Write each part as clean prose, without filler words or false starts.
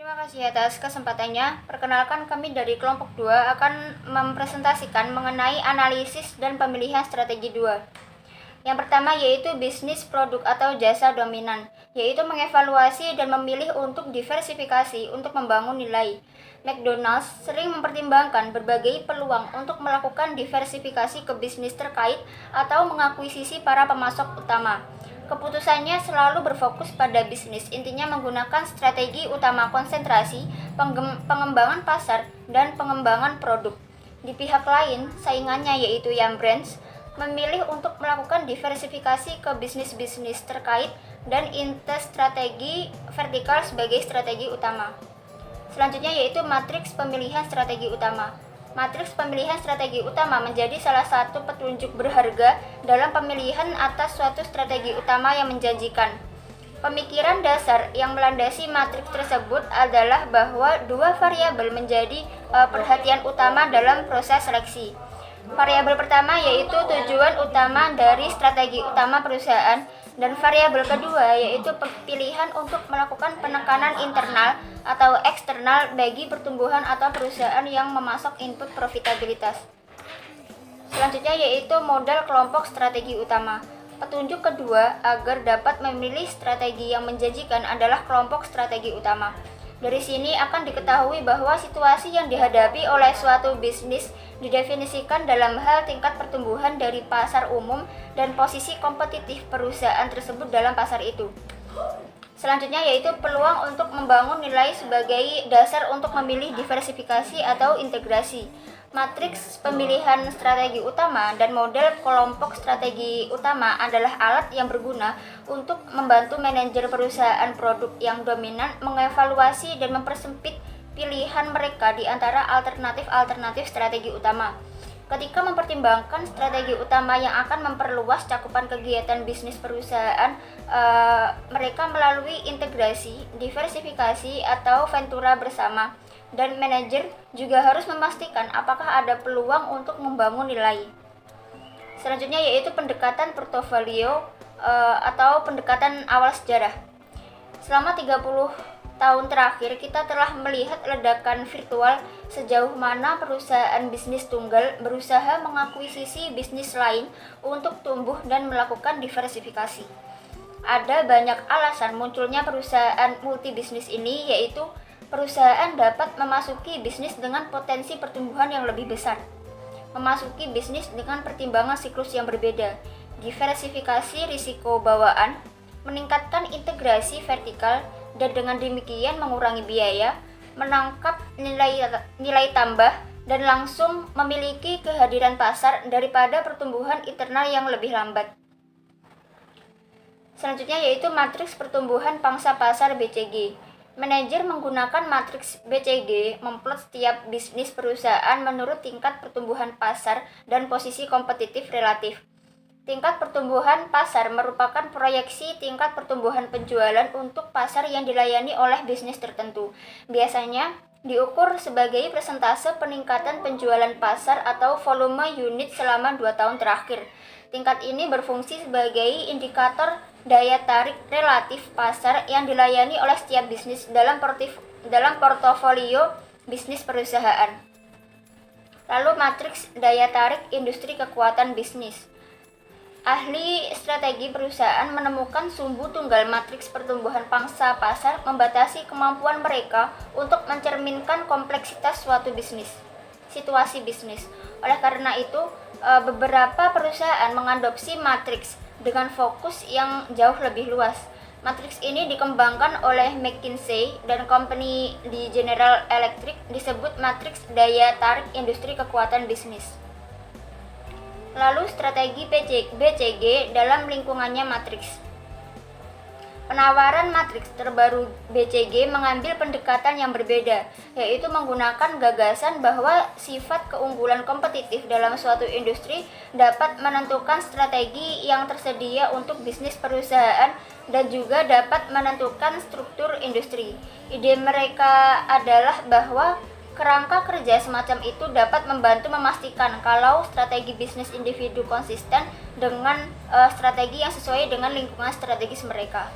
Terima kasih atas kesempatannya. Perkenalkan, kami dari kelompok 2 akan mempresentasikan mengenai analisis dan pemilihan strategi 2. Yang pertama yaitu bisnis produk atau jasa dominan, yaitu mengevaluasi dan memilih untuk diversifikasi untuk membangun nilai. McDonald's sering mempertimbangkan berbagai peluang untuk melakukan diversifikasi ke bisnis terkait atau mengakuisisi para pemasok utama. Keputusannya selalu berfokus pada bisnis, intinya menggunakan strategi utama konsentrasi, pengembangan pasar, dan pengembangan produk. Di pihak lain, saingannya yaitu Yum Brands memilih untuk melakukan diversifikasi ke bisnis-bisnis terkait dan invest strategi vertikal sebagai strategi utama. Selanjutnya yaitu matriks pemilihan strategi utama. Matriks pemilihan strategi utama menjadi salah satu petunjuk berharga dalam pemilihan atas suatu strategi utama yang menjanjikan. Pemikiran dasar yang melandasi matriks tersebut adalah bahwa dua variabel menjadi perhatian utama dalam proses seleksi. Variabel pertama yaitu tujuan utama dari strategi utama perusahaan, dan variabel kedua yaitu pilihan untuk melakukan penekanan internal atau eksternal bagi pertumbuhan atau perusahaan yang memasok input profitabilitas. Selanjutnya yaitu modal kelompok strategi utama. Petunjuk kedua agar dapat memilih strategi yang menjanjikan adalah kelompok strategi utama. Dari sini akan diketahui bahwa situasi yang dihadapi oleh suatu bisnis didefinisikan dalam hal tingkat pertumbuhan dari pasar umum dan posisi kompetitif perusahaan tersebut dalam pasar itu. Selanjutnya yaitu peluang untuk membangun nilai sebagai dasar untuk memilih diversifikasi atau integrasi. Matriks pemilihan strategi utama dan model kelompok strategi utama adalah alat yang berguna untuk membantu manajer perusahaan produk yang dominan mengevaluasi dan mempersempit pilihan mereka di antara alternatif-alternatif strategi utama. Ketika mempertimbangkan strategi utama yang akan memperluas cakupan kegiatan bisnis perusahaan, mereka melalui integrasi, diversifikasi, atau ventura bersama. Dan manajer juga harus memastikan apakah ada peluang untuk membangun nilai. Selanjutnya yaitu pendekatan portofolio atau pendekatan awal sejarah. Selama 30 tahun terakhir kita telah melihat ledakan virtual sejauh mana perusahaan bisnis tunggal berusaha mengakuisisi bisnis lain untuk tumbuh dan melakukan diversifikasi. Ada banyak alasan munculnya perusahaan multibisnis ini, yaitu perusahaan dapat memasuki bisnis dengan potensi pertumbuhan yang lebih besar, memasuki bisnis dengan pertimbangan siklus yang berbeda, diversifikasi risiko bawaan, meningkatkan integrasi vertikal, dan dengan demikian mengurangi biaya, menangkap nilai tambah, dan langsung memiliki kehadiran pasar daripada pertumbuhan internal yang lebih lambat. Selanjutnya yaitu matriks pertumbuhan pangsa pasar BCG. Manajer menggunakan matriks BCG memplot setiap bisnis perusahaan menurut tingkat pertumbuhan pasar dan posisi kompetitif relatif. Tingkat pertumbuhan pasar merupakan proyeksi tingkat pertumbuhan penjualan untuk pasar yang dilayani oleh bisnis tertentu. Biasanya diukur sebagai persentase peningkatan penjualan pasar atau volume unit selama 2 tahun terakhir. Tingkat ini berfungsi sebagai indikator daya tarik relatif pasar yang dilayani oleh setiap bisnis dalam portofolio bisnis perusahaan. Lalu matriks daya tarik industri kekuatan bisnis. Ahli strategi perusahaan menemukan sumbu tunggal matriks pertumbuhan pangsa pasar membatasi kemampuan mereka untuk mencerminkan kompleksitas suatu bisnis, situasi bisnis. Oleh karena itu, beberapa perusahaan mengadopsi matriks dengan fokus yang jauh lebih luas. Matriks ini dikembangkan oleh McKinsey dan Company di General Electric, disebut matriks daya tarik industri kekuatan bisnis. Lalu strategi BCG dalam lingkungannya matriks. Penawaran matriks terbaru BCG mengambil pendekatan yang berbeda, yaitu menggunakan gagasan bahwa sifat keunggulan kompetitif dalam suatu industri dapat menentukan strategi yang tersedia untuk bisnis perusahaan dan juga dapat menentukan struktur industri. Ide mereka adalah bahwa kerangka kerja semacam itu dapat membantu memastikan kalau strategi bisnis individu konsisten dengan strategi yang sesuai dengan lingkungan strategis mereka.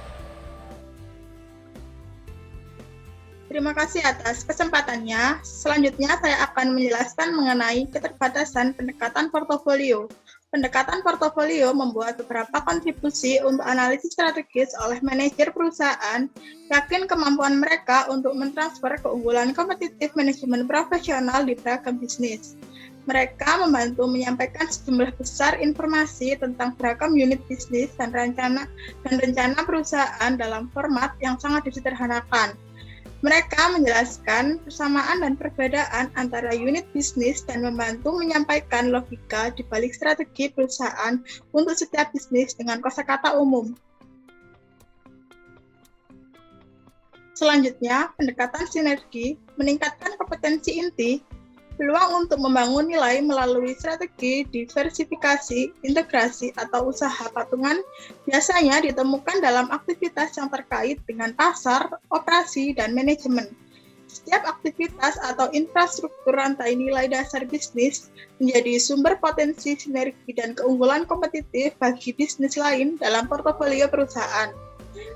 Terima kasih atas kesempatannya. Selanjutnya saya akan menjelaskan mengenai keterbatasan pendekatan portofolio. Pendekatan portofolio membuat beberapa kontribusi untuk analisis strategis oleh manajer perusahaan, yakin kemampuan mereka untuk mentransfer keunggulan kompetitif manajemen profesional di beragam bisnis. Mereka membantu menyampaikan sejumlah besar informasi tentang beragam unit bisnis dan rencana perusahaan dalam format yang sangat disederhanakan. Mereka menjelaskan persamaan dan perbedaan antara unit bisnis dan membantu menyampaikan logika di balik strategi perusahaan untuk setiap bisnis dengan kosakata umum. Selanjutnya, pendekatan sinergi meningkatkan kompetensi inti, peluang untuk membangun nilai melalui strategi diversifikasi, integrasi, atau usaha patungan biasanya ditemukan dalam aktivitas yang terkait dengan pasar, operasi, dan manajemen. Setiap aktivitas atau infrastruktur rantai nilai dasar bisnis menjadi sumber potensi sinergi dan keunggulan kompetitif bagi bisnis lain dalam portofolio perusahaan.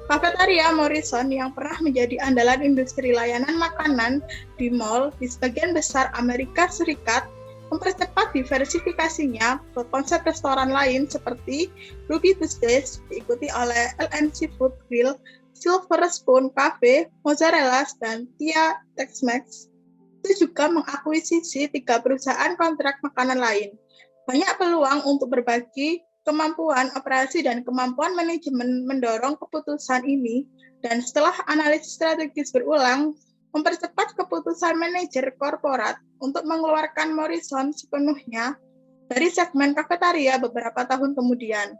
Kafetaria Morrison yang pernah menjadi andalan industri layanan makanan di mall di sebagian besar Amerika Serikat mempercepat diversifikasinya ke konsep restoran lain seperti Ruby Tuesdays, diikuti oleh LN Seafood Grill, Silver Spoon Cafe, Mozzarella, dan Tia Tex-Mex. Itu juga mengakuisisi 3 perusahaan kontrak makanan lain. Banyak peluang untuk berbagi kemampuan operasi dan kemampuan manajemen mendorong keputusan ini, dan setelah analisis strategis berulang, mempercepat keputusan manajer korporat untuk mengeluarkan Morrison sepenuhnya dari segmen kafetaria beberapa tahun kemudian.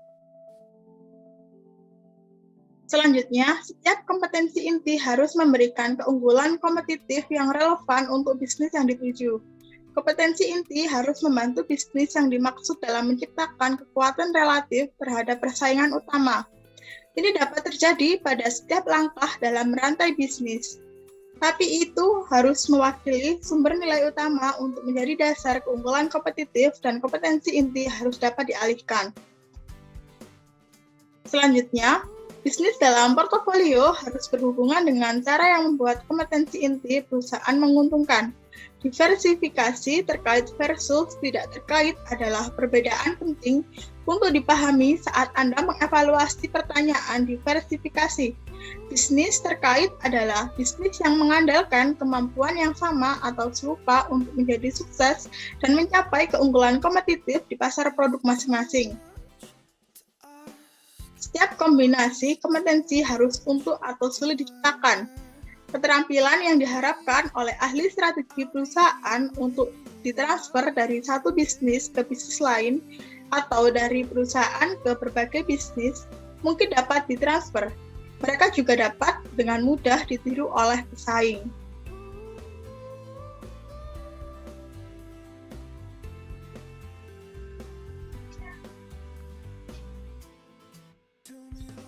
Selanjutnya, setiap kompetensi inti harus memberikan keunggulan kompetitif yang relevan untuk bisnis yang dituju. Kompetensi inti harus membantu bisnis yang dimaksud dalam menciptakan kekuatan relatif terhadap persaingan utama. Ini dapat terjadi pada setiap langkah dalam rantai bisnis. Tapi itu harus mewakili sumber nilai utama untuk menjadi dasar keunggulan kompetitif dan kompetensi inti harus dapat dialihkan. Selanjutnya, bisnis dalam portofolio harus berhubungan dengan cara yang membuat kompetensi inti perusahaan menguntungkan. Diversifikasi terkait versus tidak terkait adalah perbedaan penting untuk dipahami saat Anda mengevaluasi pertanyaan diversifikasi. Bisnis terkait adalah bisnis yang mengandalkan kemampuan yang sama atau serupa untuk menjadi sukses dan mencapai keunggulan kompetitif di pasar produk masing-masing. Setiap kombinasi kompetensi harus untuk atau sulit diciptakan. Keterampilan yang diharapkan oleh ahli strategi perusahaan untuk ditransfer dari satu bisnis ke bisnis lain atau dari perusahaan ke berbagai bisnis mungkin dapat ditransfer. Mereka juga dapat dengan mudah ditiru oleh pesaing.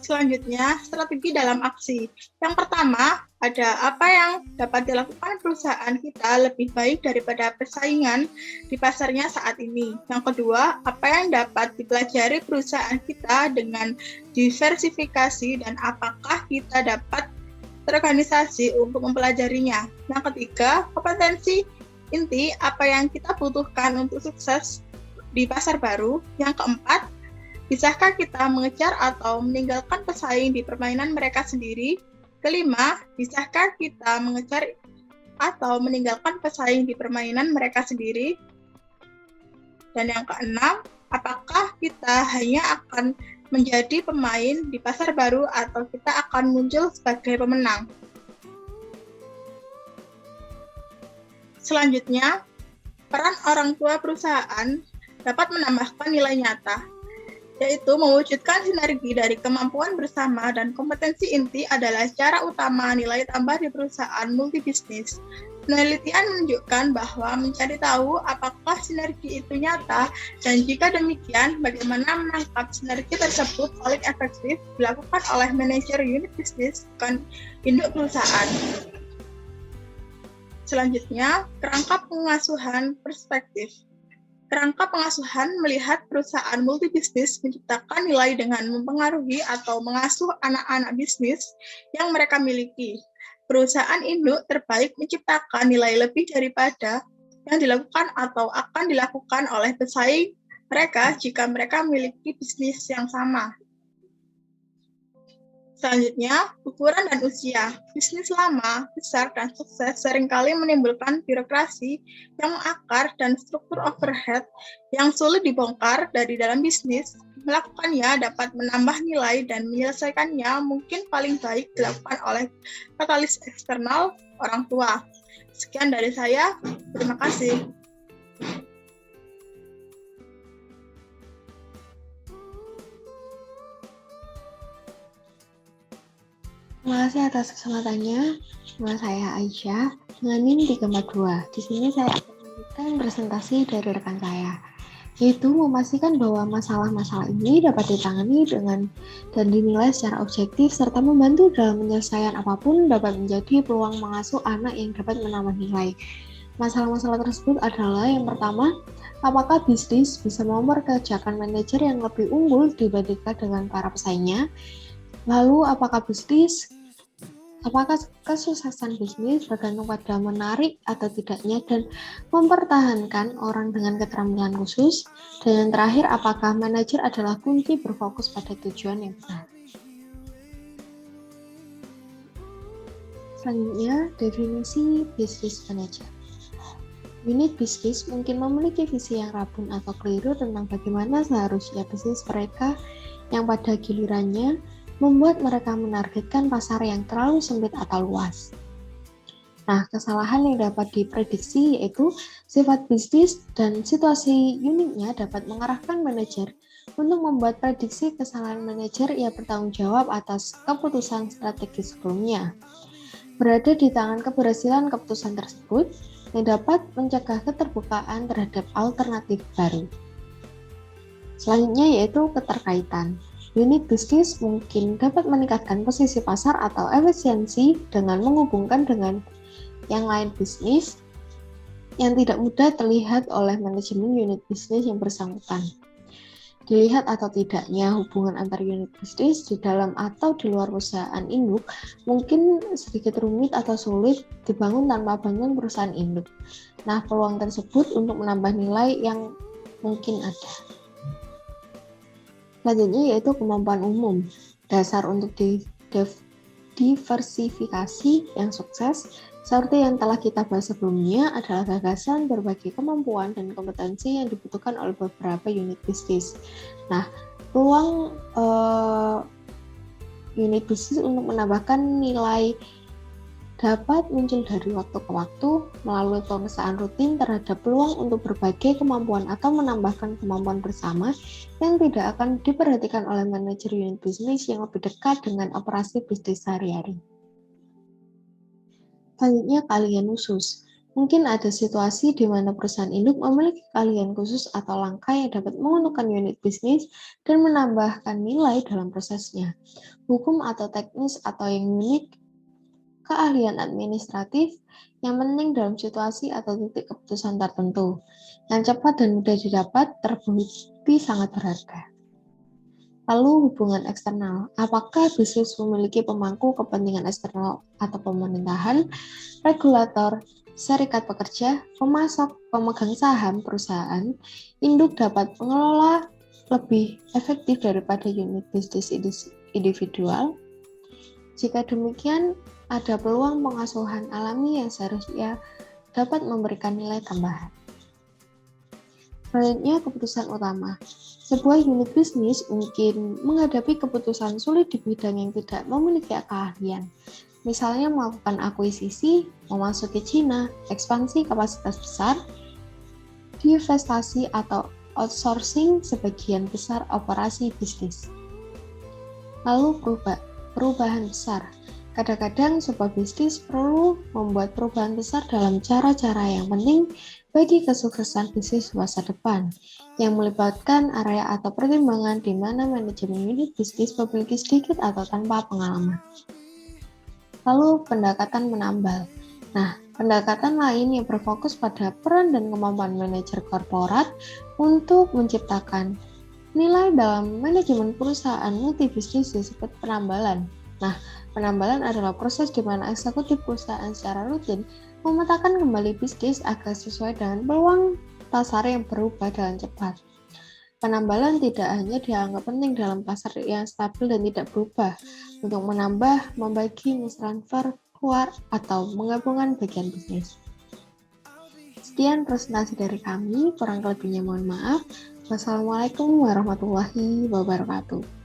Selanjutnya, strategi dalam aksi. Yang pertama, ada apa yang dapat dilakukan perusahaan kita lebih baik daripada persaingan di pasarnya saat ini. Yang kedua, apa yang dapat dipelajari perusahaan kita dengan diversifikasi dan apakah kita dapat terorganisasi untuk mempelajarinya. Yang ketiga, kompetensi inti apa yang kita butuhkan untuk sukses di pasar baru. Yang keempat, bisakah kita mengejar atau meninggalkan pesaing di permainan mereka sendiri? Kelima, bisakah kita mengejar atau meninggalkan pesaing di permainan mereka sendiri? Dan yang keenam, apakah kita hanya akan menjadi pemain di pasar baru atau kita akan muncul sebagai pemenang? Selanjutnya, peran orang tua perusahaan dapat menambahkan nilai nyata, yaitu mewujudkan sinergi dari kemampuan bersama dan kompetensi inti adalah cara utama nilai tambah di perusahaan multibisnis. Penelitian menunjukkan bahwa mencari tahu apakah sinergi itu nyata dan jika demikian bagaimana menangkap sinergi tersebut paling efektif dilakukan oleh manajer unit bisnis bukan induk perusahaan. Selanjutnya, kerangka pengasuhan perspektif. Kerangka pengasuhan melihat perusahaan multibisnis menciptakan nilai dengan mempengaruhi atau mengasuh anak-anak bisnis yang mereka miliki. Perusahaan induk terbaik menciptakan nilai lebih daripada yang dilakukan atau akan dilakukan oleh pesaing mereka jika mereka memiliki bisnis yang sama. Selanjutnya, ukuran dan usia. Bisnis lama, besar, dan sukses seringkali menimbulkan birokrasi yang mengakar dan struktur overhead yang sulit dibongkar dari dalam bisnis. Melakukannya dapat menambah nilai dan menyelesaikannya mungkin paling baik dilakukan oleh katalis eksternal orang tua. Sekian dari saya, terima kasih. Terima kasih atas kesempatannya. Nama saya Aisyah dengan NIM 342. Di sini saya akan memberikan presentasi dari rekan saya, yaitu memastikan bahwa masalah-masalah ini dapat ditangani dan dinilai secara objektif serta membantu dalam penyelesaian apapun dapat menjadi peluang mengasuh anak yang dapat menambah nilai. Masalah-masalah tersebut adalah yang pertama, apakah bisnis bisa memperkerjakan manajer yang lebih unggul dibandingkan dengan para pesaingnya? Lalu, apakah kesuksesan bisnis bergantung pada menarik atau tidaknya dan mempertahankan orang dengan keterampilan khusus? Dan yang terakhir, apakah manajer adalah kunci berfokus pada tujuan yang benar? Selanjutnya, definisi bisnis manager. Unit bisnis mungkin memiliki visi yang rabun atau keliru tentang bagaimana seharusnya bisnis mereka yang pada gilirannya membuat mereka menargetkan pasar yang terlalu sempit atau luas. Nah, kesalahan yang dapat diprediksi yaitu sifat bisnis dan situasi uniknya dapat mengarahkan manajer untuk membuat prediksi kesalahan manajer yang bertanggung jawab atas keputusan strategis sebelumnya. Berada di tangan keberhasilan keputusan tersebut yang dapat mencegah keterbukaan terhadap alternatif baru. Selanjutnya yaitu keterkaitan. Unit bisnis mungkin dapat meningkatkan posisi pasar atau efisiensi dengan menghubungkan dengan yang lain bisnis yang tidak mudah terlihat oleh manajemen unit bisnis yang bersangkutan. Dilihat atau tidaknya hubungan antar unit bisnis di dalam atau di luar perusahaan induk mungkin sedikit rumit atau sulit dibangun tanpa bangun perusahaan induk. Nah, peluang tersebut untuk menambah nilai yang mungkin ada. Selanjutnya yaitu kemampuan umum. Dasar untuk diversifikasi yang sukses, seperti yang telah kita bahas sebelumnya, adalah gagasan berbagai kemampuan dan kompetensi yang dibutuhkan oleh beberapa unit bisnis. Nah, peluang unit bisnis untuk menambahkan nilai dapat muncul dari waktu ke waktu melalui pemeriksaan rutin terhadap peluang untuk berbagai kemampuan atau menambahkan kemampuan bersama yang tidak akan diperhatikan oleh manajer unit bisnis yang lebih dekat dengan operasi bisnis sehari-hari. Selanjutnya, keahlian khusus. Mungkin ada situasi di mana perusahaan induk memiliki keahlian khusus atau langkah yang dapat menguntungkan unit bisnis dan menambahkan nilai dalam prosesnya. Hukum atau teknis atau yang unik, keahlian administratif yang penting dalam situasi atau titik keputusan tertentu, yang cepat dan mudah didapat terbukti sangat berharga. Lalu hubungan eksternal, apakah bisnis memiliki pemangku kepentingan eksternal atau pemerintahan, regulator, serikat pekerja, pemasok, pemegang saham perusahaan, induk dapat mengelola lebih efektif daripada unit bisnis individual? Jika demikian, ada peluang pengasuhan alami yang seharusnya dapat memberikan nilai tambahan. Selanjutnya, keputusan utama. Sebuah unit bisnis mungkin menghadapi keputusan sulit di bidang yang tidak memiliki keahlian. Misalnya melakukan akuisisi, memasuki Cina, ekspansi kapasitas besar, divestasi atau outsourcing sebagian besar operasi bisnis. Lalu perubahan besar. Kadang-kadang sebuah bisnis perlu membuat perubahan besar dalam cara-cara yang penting bagi kesuksesan bisnis masa depan, yang melibatkan area atau pertimbangan di mana manajemen unit bisnis memiliki sedikit atau tanpa pengalaman. Lalu pendekatan menambal. Nah, pendekatan lain yang berfokus pada peran dan kemampuan manajer korporat untuk menciptakan nilai dalam manajemen perusahaan multibisnis disebut penambalan. Nah, Penambalan adalah proses di mana eksekutif perusahaan secara rutin memetakan kembali bisnis agar sesuai dengan peluang pasar yang berubah dengan cepat. Penambalan tidak hanya dianggap penting dalam pasar yang stabil dan tidak berubah untuk menambah, membagi, mentransfer, keluar, atau menggabungkan bagian bisnis. Sekian presentasi dari kami, kurang lebihnya mohon maaf. Wassalamualaikum warahmatullahi wabarakatuh.